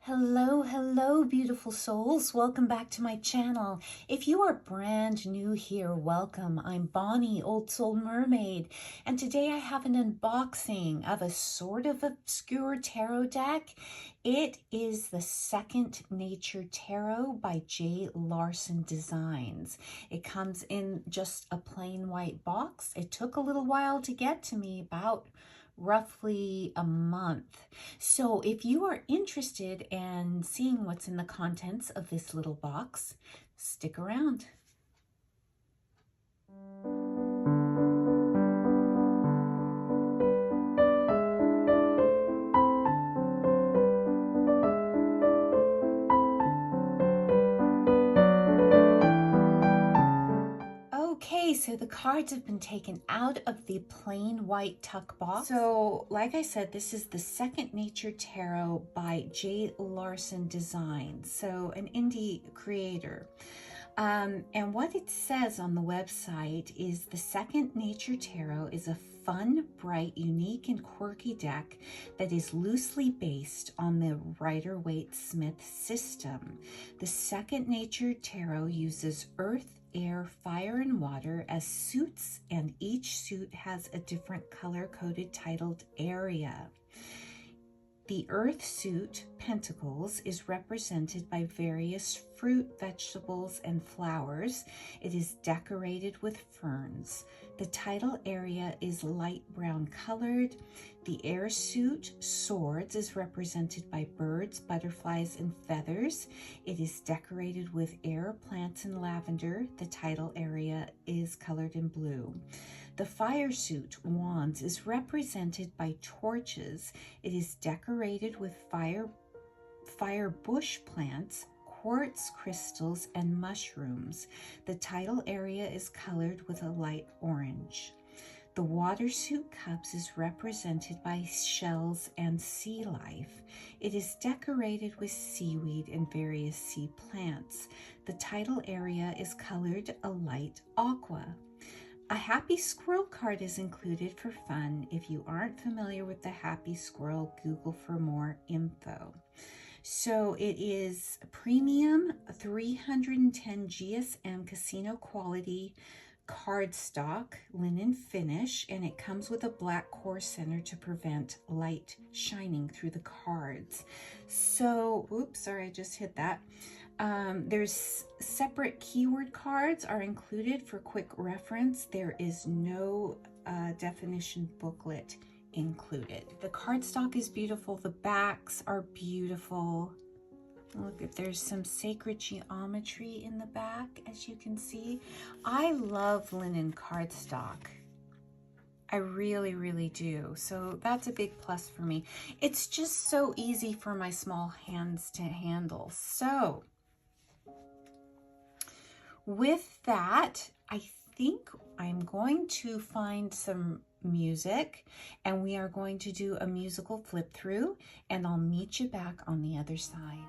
Hello, hello, beautiful souls. Welcome back to my channel. If you are brand new here, welcome. I'm Bonnie, Old Soul Mermaid, and today I have an unboxing of a sort of obscure tarot deck. It is the Second Nature Tarot by Jae Larson Designs. It comes in just a plain white box. It took a little while to get to me, about roughly a month. So if you are interested in seeing what's in the contents of this little box, stick around. Okay, so the cards have been taken out of the plain white tuck box. So, like I said, this is the Second Nature Tarot by Jae Larson Designs, so an indie creator. And what it says on the website is the Second Nature Tarot is a fun, bright, unique, and quirky deck that is loosely based on the Rider-Waite-Smith system. The Second Nature Tarot uses earth, air, fire, and water as suits, and each suit has a different color-coded titled area. The earth suit, Pentacles, is represented by various fruit, vegetables, and flowers. It is decorated with ferns. The title area is light brown colored. The air suit, Swords, is represented by birds, butterflies, and feathers. It is decorated with air, plants, and lavender. The title area is colored in blue. The fire suit, Wands, is represented by torches. It is decorated with fire bush plants, quartz crystals, and mushrooms. The title area is colored with a light orange. The water suit, Cups, is represented by shells and sea life. It is decorated with seaweed and various sea plants. The title area is colored a light aqua. A happy squirrel card is included for fun. If you aren't familiar with the happy squirrel, Google for more info. So it is premium 310 GSM casino quality cardstock linen finish, and it comes with a black core center to prevent light shining through the cards. So, oops, sorry, I just hit that. There's separate keyword cards are included for quick reference. There is no definition booklet included. The cardstock is beautiful. The backs are beautiful. Look, there's some sacred geometry in the back, as you can see. I love linen cardstock. I really, really do. So that's a big plus for me. It's just so easy for my small hands to handle. So with that, I think I'm going to find some music and we are going to do a musical flip through, and I'll meet you back on the other side.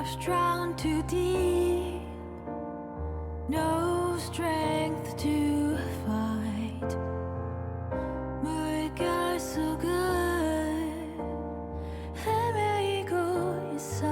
Love's drowned too deep, no strength to fight. 물결 속을 헤매이고 있어.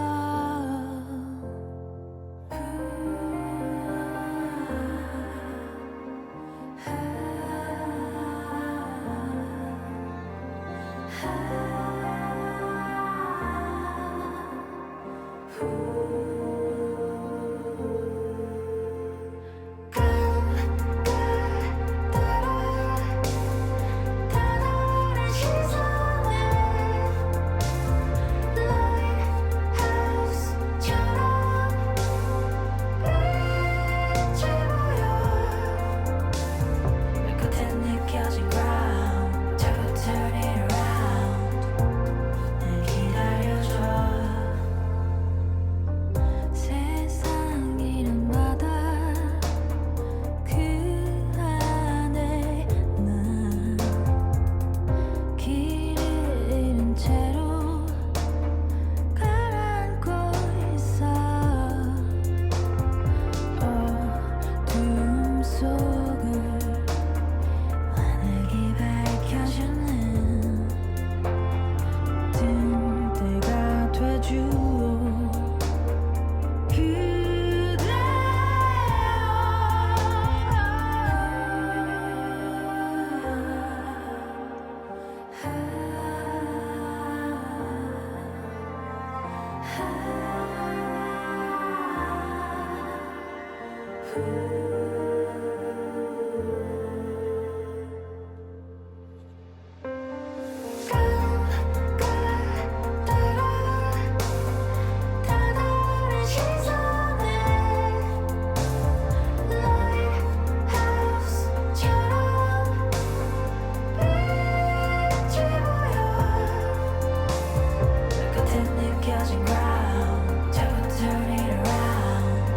Turn it around.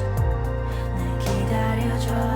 날 기다려줘.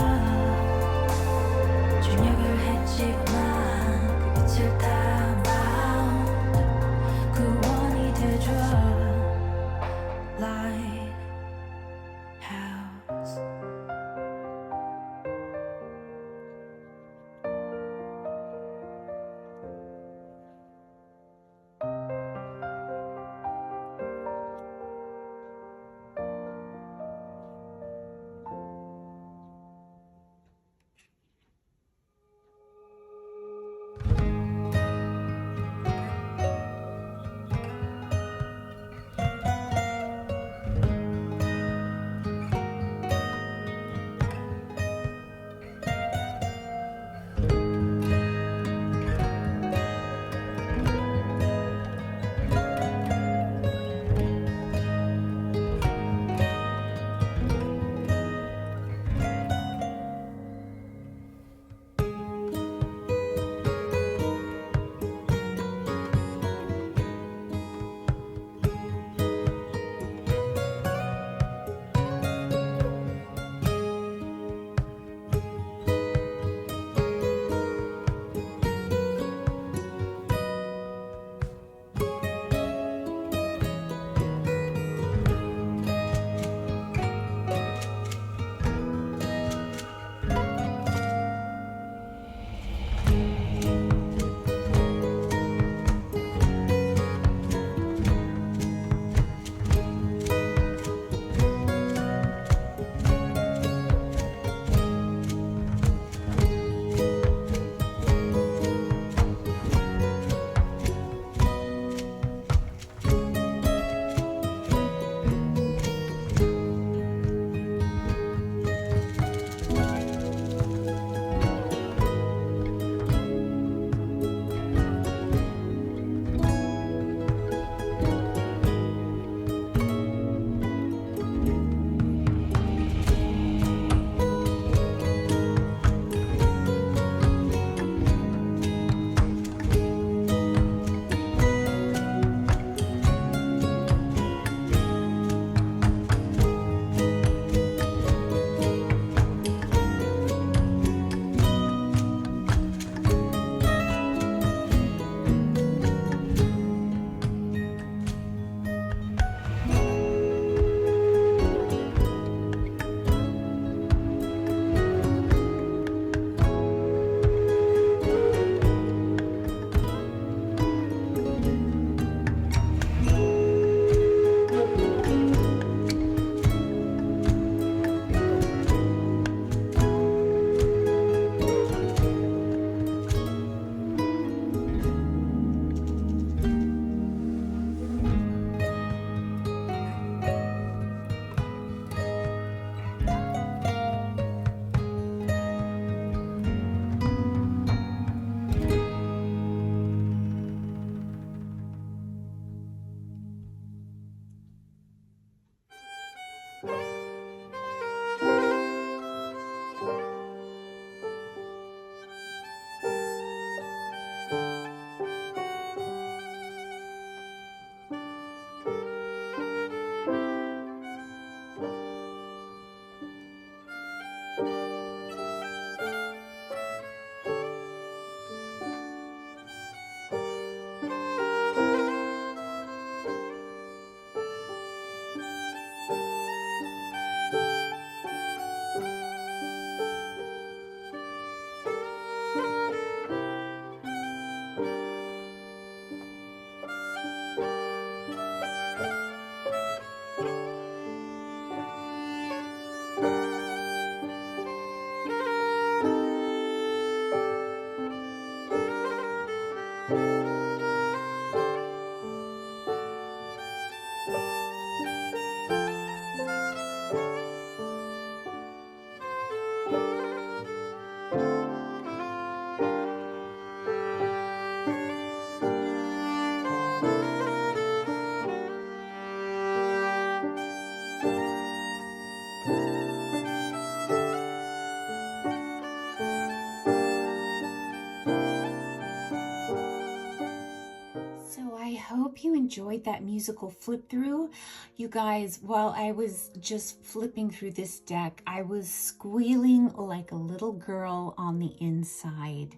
So I hope you enjoyed that musical flip through. You guys, while I was just flipping through this deck, I was squealing like a little girl on the inside.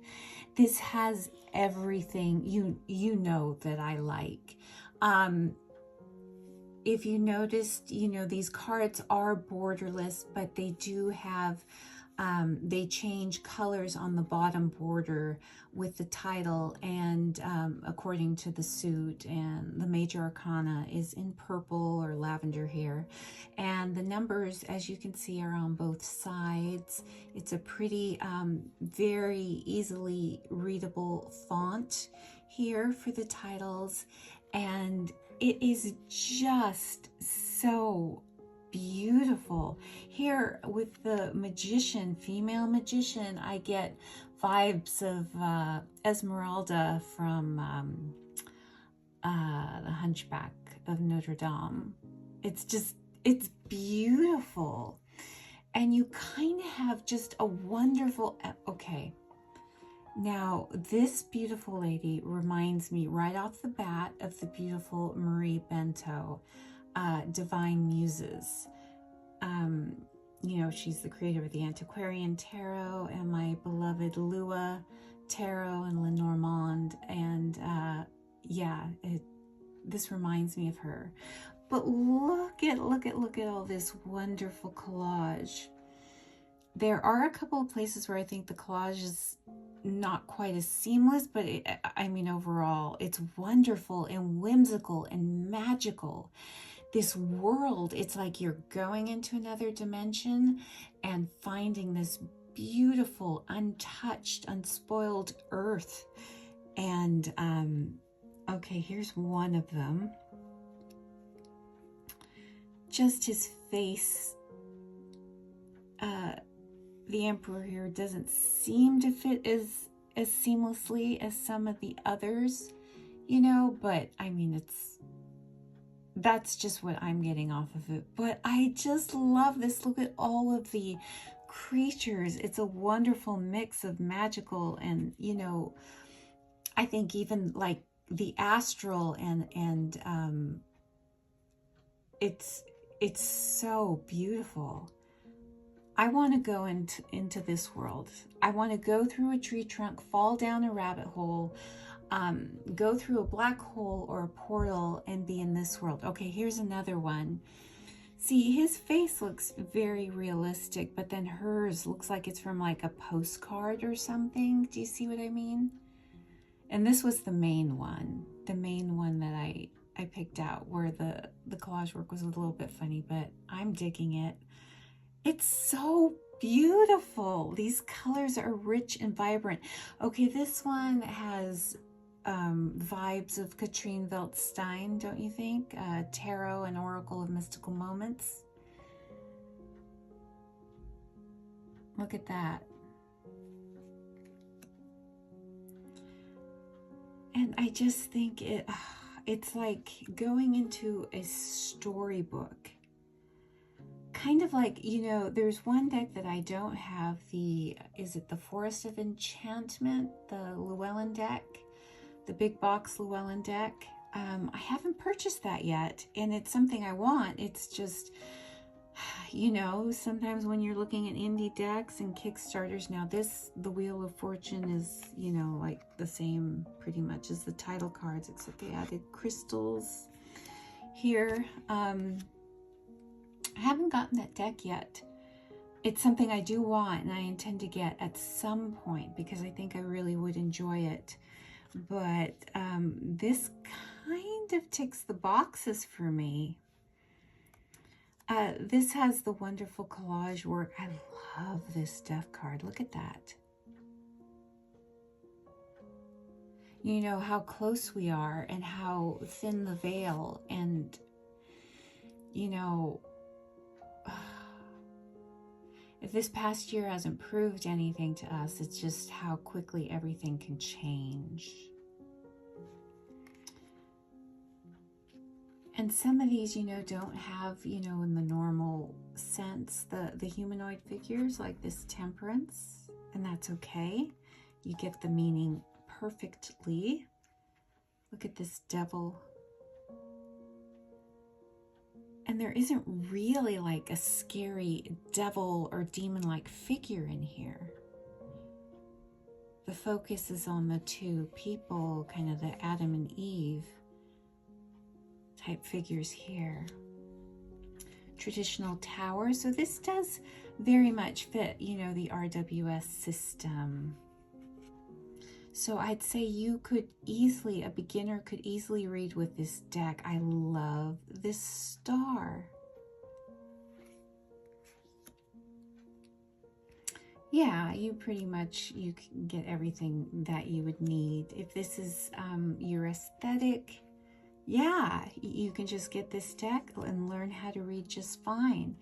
This has everything you know that I like. If you noticed, these cards are borderless, but they do have they change colors on the bottom border with the title and according to the suit, and the major arcana is in purple or lavender here, and the numbers, as you can see, are on both sides. It's a pretty very easily readable font here for the titles, and it is just so beautiful. Here with the magician, female magician, I get vibes of Esmeralda from the Hunchback of Notre Dame. It's beautiful. And you kind of have just a wonderful, okay. Now, this beautiful lady reminds me right off the bat of the beautiful Marie Bento, Divine Muses. She's the creator of the Antiquarian Tarot and my beloved Lua Tarot and Lenormand. And this reminds me of her. But look at all this wonderful collage. There are a couple of places where I think the collage is not quite as seamless, but overall, it's wonderful and whimsical and magical. This world, it's like you're going into another dimension and finding this beautiful, untouched, unspoiled earth. And, okay, here's one of them. Just his face. The Emperor here doesn't seem to fit as seamlessly as some of the others, but that's just what I'm getting off of it. But I just love this. Look at all of the creatures. It's a wonderful mix of magical and, I think even like the astral and it's so beautiful. I want to go into this world. I want to go through a tree trunk, fall down a rabbit hole, go through a black hole or a portal and be in this world. Okay, here's another one. See, his face looks very realistic, but then hers looks like it's from like a postcard or something. Do you see what I mean? And this was the main one that I picked out, where the collage work was a little bit funny, but I'm digging it. It's so beautiful. These colors are rich and vibrant. Okay, this one has vibes of Katrine Veltstein, don't you think? Tarot and Oracle of Mystical Moments. Look at that. And I just think it's like going into a storybook. Kind of like, there's one deck that I don't have, is it the Forest of Enchantment, the Llewellyn deck, the big box Llewellyn deck? I haven't purchased that yet, and it's something I want. It's just, sometimes when you're looking at indie decks and Kickstarters, now the Wheel of Fortune is, like the same pretty much as the title cards, except they added crystals here. I haven't gotten that deck yet. It's something I do want and I intend to get at some point because I think I really would enjoy it. But this kind of ticks the boxes for me. This has the wonderful collage work. I love this death card. Look at that. You know how close we are and how thin the veil, and if this past year hasn't proved anything to us, it's just how quickly everything can change. And some of these, don't have, in the normal sense, the humanoid figures, like this Temperance, and that's okay. You get the meaning perfectly. Look at this devil. And there isn't really like a scary devil or demon-like figure in here. The focus is on the two people, kind of the Adam and Eve type figures here. Traditional tower. So this does very much fit, you know, the RWS system. So I'd say you could easily, a beginner could easily read with this deck. I love this star. Yeah, you pretty much, you can get everything that you would need. If this is your aesthetic, yeah, you can just get this deck and learn how to read just fine.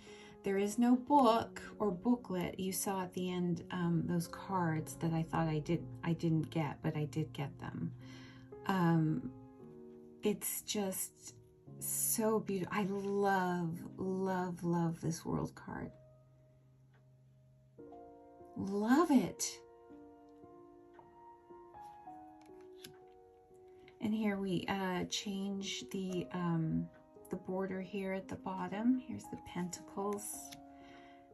There is no book or booklet. You saw at the end those cards that I thought I didn't get, but I did get them. It's just so beautiful. I love, love, love this world card. Love it. And here we change the border here at the bottom. Here's the pentacles.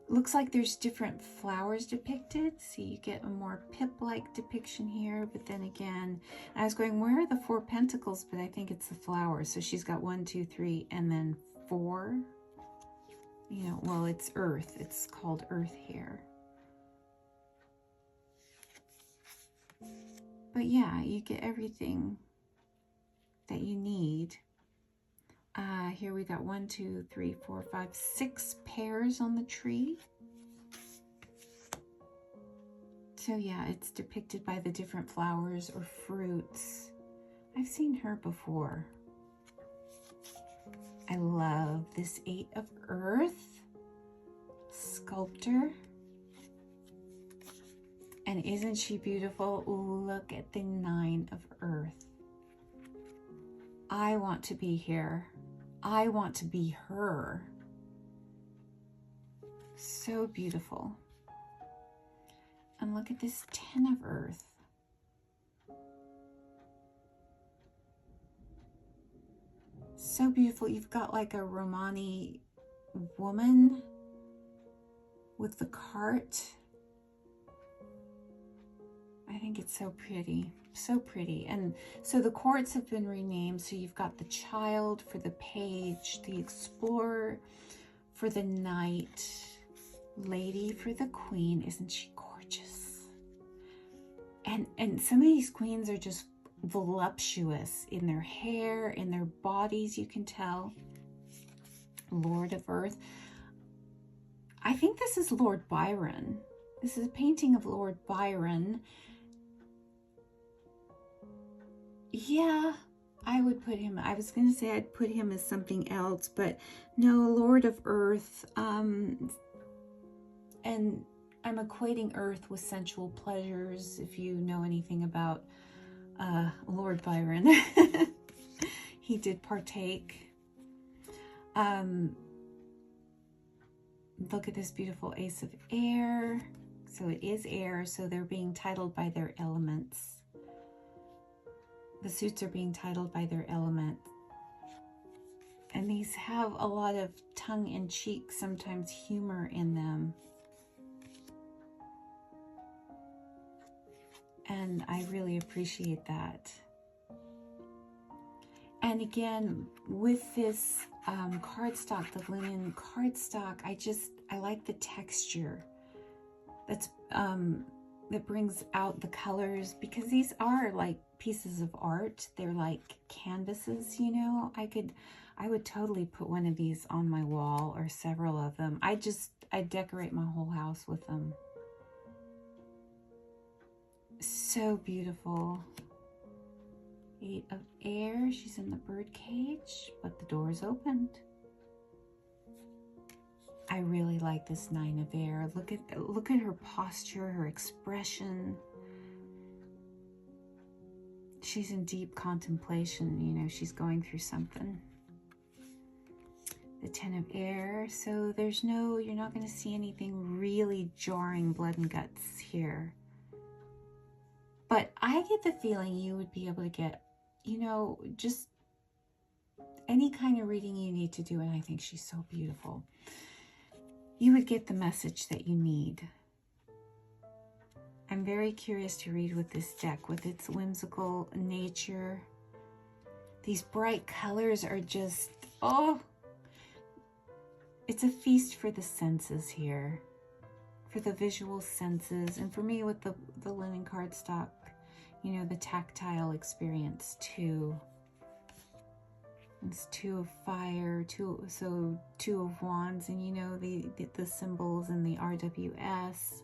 Looks like there's different flowers depicted. So you get a more pip-like depiction here. But then again, I was going, where are the 4 pentacles? But I think it's the flowers. So she's got 1, 2, 3, and then 4. You know, well, it's earth. It's called earth here. But yeah, you get everything that you need. Here we got 1, 2, 3, 4, 5, 6 pears on the tree. So yeah, it's depicted by the different flowers or fruits. I've seen her before. I love this 8 of Earth sculptor. And isn't she beautiful? Look at the 9 of Earth. I want to be here. I want to be her. So beautiful. And look at this 10 of Earth. So beautiful. You've got like a Romani woman with the cart. I think it's so pretty. So pretty. And so the courts have been renamed. So you've got the child for the page, the explorer for the knight, lady for the queen. Isn't she gorgeous? And some of these queens are just voluptuous in their hair, in their bodies, you can tell. Lord of Earth. I think this is Lord Byron. This is a painting of Lord Byron. Yeah, I would put him, I was going to say I'd put him as something else, but no, Lord of Earth. And I'm equating Earth with sensual pleasures, if you know anything about Lord Byron. He did partake. Look at this beautiful Ace of Air. So it is air, so they're being titled by their elements. The suits are being titled by their element. And these have a lot of tongue-in-cheek, sometimes humor in them. And I really appreciate that. And again, with this cardstock, the linen cardstock, I like the texture. That brings out the colors, because these are like pieces of art. They're like canvases, you know. I would totally put one of these on my wall, or several of them. I decorate my whole house with them. So beautiful. 8 of Air. She's in the bird cage, but the door's opened. I really like this 9 of Air. Look at her posture, her expression. She's in deep contemplation, you know, she's going through something. The 10 of Air. So you're not going to see anything really jarring blood and guts here. But I get the feeling you would be able to get, you know, just any kind of reading you need to do, and I think she's so beautiful, you would get the message that you need. I'm very curious to read with this deck, with its whimsical nature. These bright colors are just, oh, it's a feast for the senses here, for the visual senses, and for me with the linen cardstock, you know, the tactile experience too. It's 2 of fire, 2 of wands, and you know the symbols and the RWS.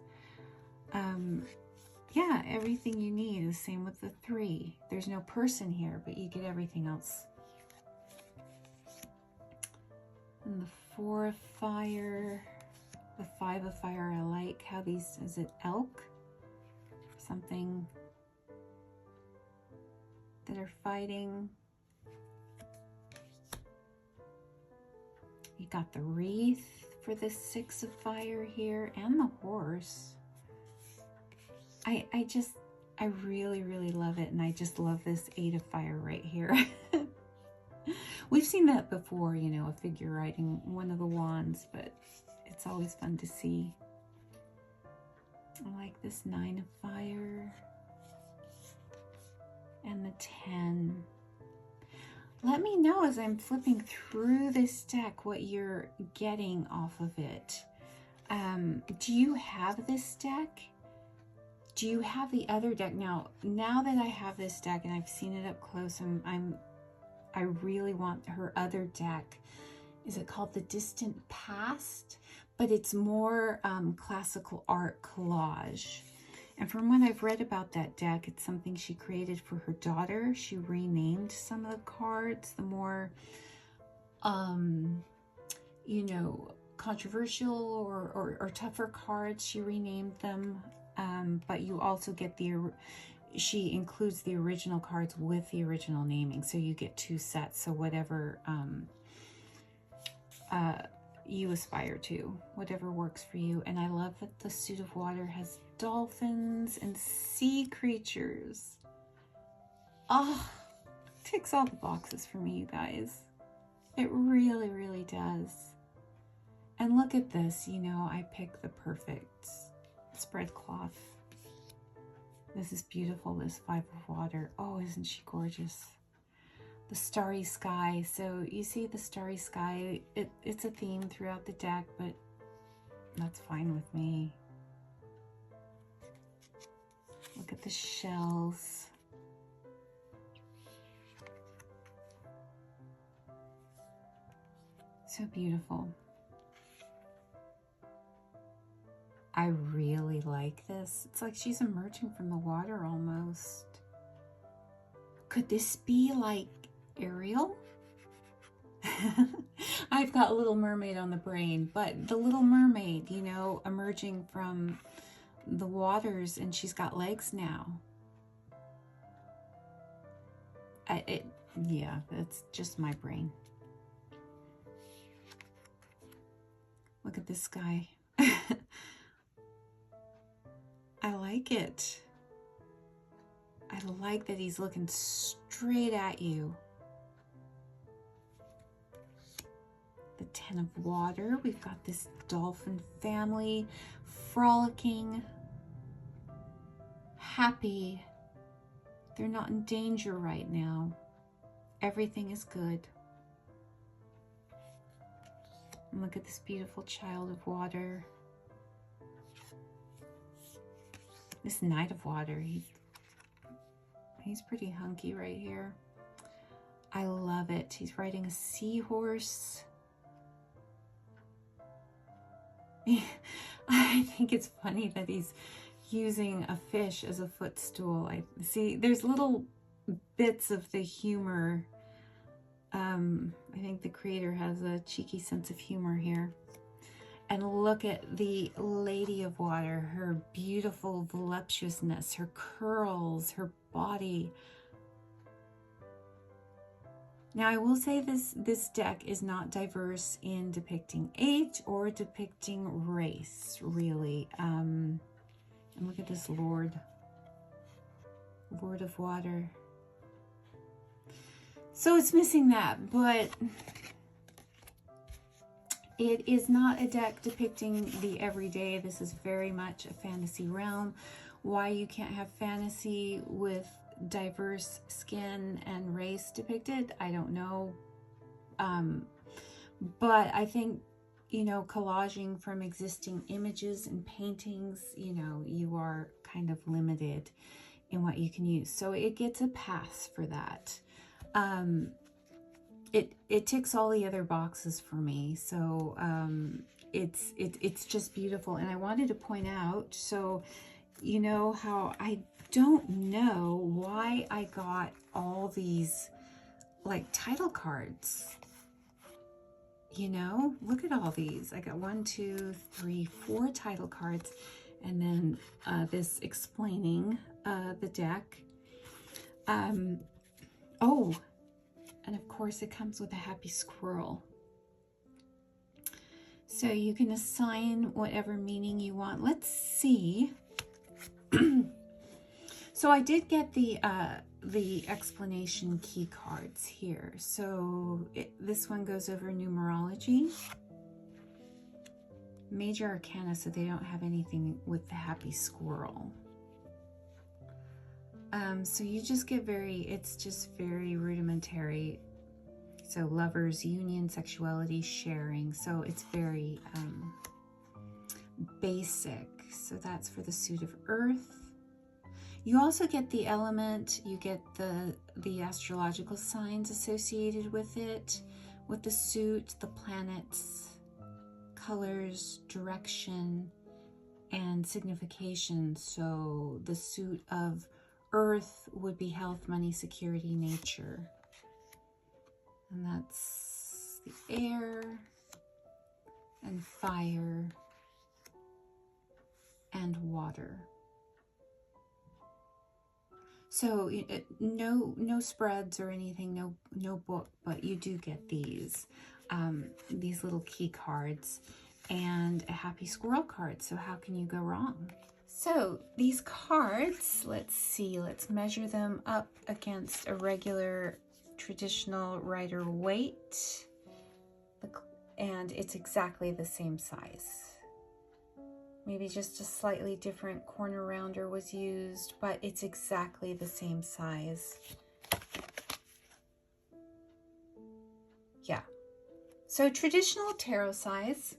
Yeah, everything you need. The same with the 3. There's no person here, but you get everything else. And the 4 of fire, the 5 of fire. I like how these, is it elk? Something that are fighting. You got the wreath for the 6 of fire here, and the horse. I really love it, and I just love this 8 of fire right here. We've seen that before, you know, a figure riding one of the wands, but it's always fun to see. I like this 9 of fire and the 10. Let me know as I'm flipping through this deck what you're getting off of it. Do you have this deck? Do you have the other deck? Now that I have this deck and I've seen it up close, I really want her other deck. Is it called The Distant Past? But it's more classical art collage. And from what I've read about that deck, it's something she created for her daughter. She renamed some of the cards, the more, you know, controversial or tougher cards. She renamed them. But you also get she includes the original cards with the original naming. So you get 2 sets. So whatever you aspire to, whatever works for you. And I love that the suit of water has dolphins and sea creatures. Oh, ticks all the boxes for me, you guys. It really does. And look at this, you know, I picked the perfect spread cloth. This is beautiful, this 5 of water. Oh, isn't she gorgeous? The starry sky. So you see the starry sky, it's a theme throughout the deck, but that's fine with me. Look at the shells. So beautiful. I really like this. It's like she's emerging from the water almost. Could this be like Ariel? I've got Little Mermaid on the brain, but the Little Mermaid, you know, emerging from the waters, and she's got legs now. Yeah, that's just my brain. Look at this guy. I like it. I like that he's looking straight at you. The 10 of water. We've got this dolphin family frolicking, happy. They're not in danger right now. Everything is good. And look at this beautiful child of water. This Knight of Water, he's pretty hunky right here. I love it. He's riding a seahorse. I think it's funny that he's using a fish as a footstool. I see there's little bits of the humor. I think the creator has a cheeky sense of humor here. And look at the Lady of Water, her beautiful voluptuousness, her curls, her body. Now, I will say this deck is not diverse in depicting age or depicting race, really. And look at this Lord of Water. So it's missing that, but it is not a deck depicting the everyday. This is very much a fantasy realm. Why you can't have fantasy with diverse skin and race depicted, I don't know. But I think, you know, collaging from existing images and paintings, you know, you are kind of limited in what you can use. So it gets a pass for that. It ticks all the other boxes for me. So it's just beautiful. And I wanted to point out, so you know how I don't know why I got all these like title cards. You know, look at all these. I got 1, 2, 3, 4 title cards, and then this explaining the deck. Oh, and of course it comes with a happy squirrel. So you can assign whatever meaning you want. Let's see. So I did get the explanation key cards here. So this one goes over numerology, major arcana, so they don't have anything with the happy squirrel. So you just get it's just very rudimentary. So lovers, union, sexuality, sharing. So it's very basic. So that's for the suit of earth. You also get the element, you get the astrological signs associated with it, with the suit, the planets, colors, direction, and signification. So the suit of earth would be health, money, security, nature. And that's the air and fire and water. So no spreads or anything, no book, but you do get these little key cards and a happy squirrel card. So how can you go wrong? So these cards, let's see, let's measure them up against a regular traditional Rider-Waite, and it's exactly the same size. Maybe just a slightly different corner rounder was used, but it's exactly the same size. Yeah. So traditional tarot size.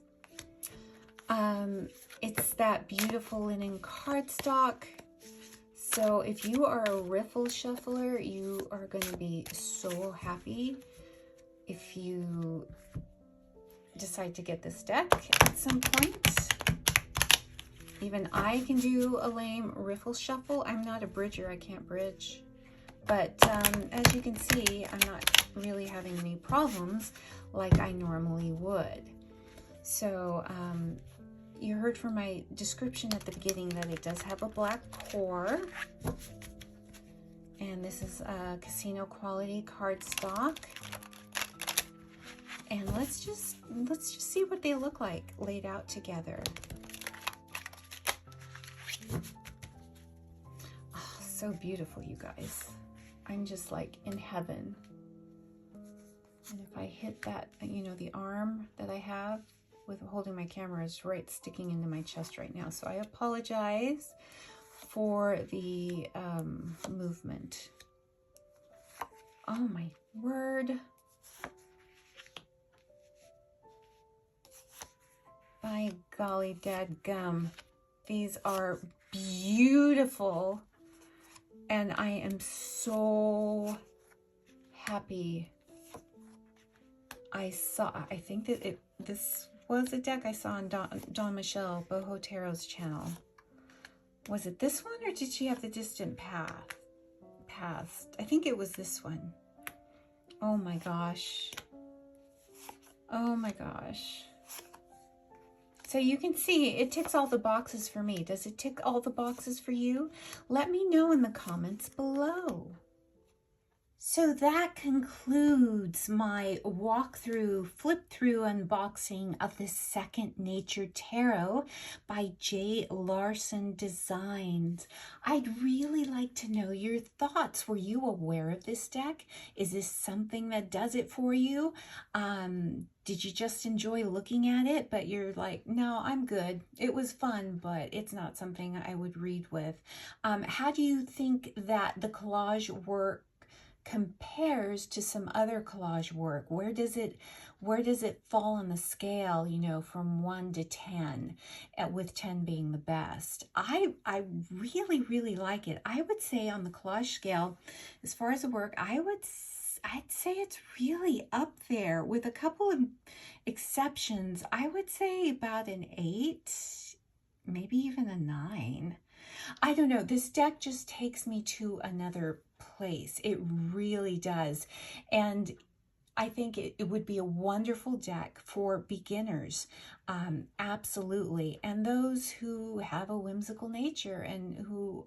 It's that beautiful linen cardstock. So if you are a riffle shuffler, you are going to be so happy if you decide to get this deck at some point. Even I can do a lame riffle shuffle. I'm not a bridger, I can't bridge. But as you can see, I'm not really having any problems like I normally would. So you heard from my description at the beginning that it does have a black core. And this is a casino quality cardstock. And let's just see what they look like laid out together. Oh, so beautiful, you guys. I'm just like in heaven. And if I hit that, you know, the arm that I have with holding my camera is right sticking into my chest right now. So I apologize for the movement. Oh my word. By golly dadgum. These are beautiful. And I am so happy. I think that this was a deck I saw on Dawn Michelle, Boho Tarot's channel. Was it this one, or did she have the distant past? I think it was this one. Oh my gosh. Oh my gosh. So you can see it ticks all the boxes for me. Does it tick all the boxes for you? Let me know in the comments below. So that concludes my walkthrough, flip through unboxing of the Second Nature Tarot by Jae Larson Designs. I'd really like to know your thoughts. Were you aware of this deck? Is this something that does it for you? Did you just enjoy looking at it, but you're like, no, I'm good. It was fun, but it's not something I would read with. How do you think that the collage work compares to some other collage work? Where does it fall on the scale, you know, from 1 to 10, with 10 being the best? I really like it. I would say on the collage scale, as far as the work, I'd say it's really up there with a couple of exceptions. I would say about an 8, maybe even a 9. I don't know. This deck just takes me to another place. It really does. And I think it would be a wonderful deck for beginners. Absolutely. And those who have a whimsical nature and who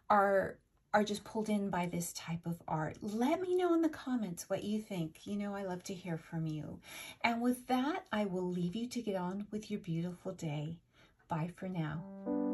are just pulled in by this type of art. Let me know in the comments what you think. You know, I love to hear from you. And with that, I will leave you to get on with your beautiful day. Bye for now.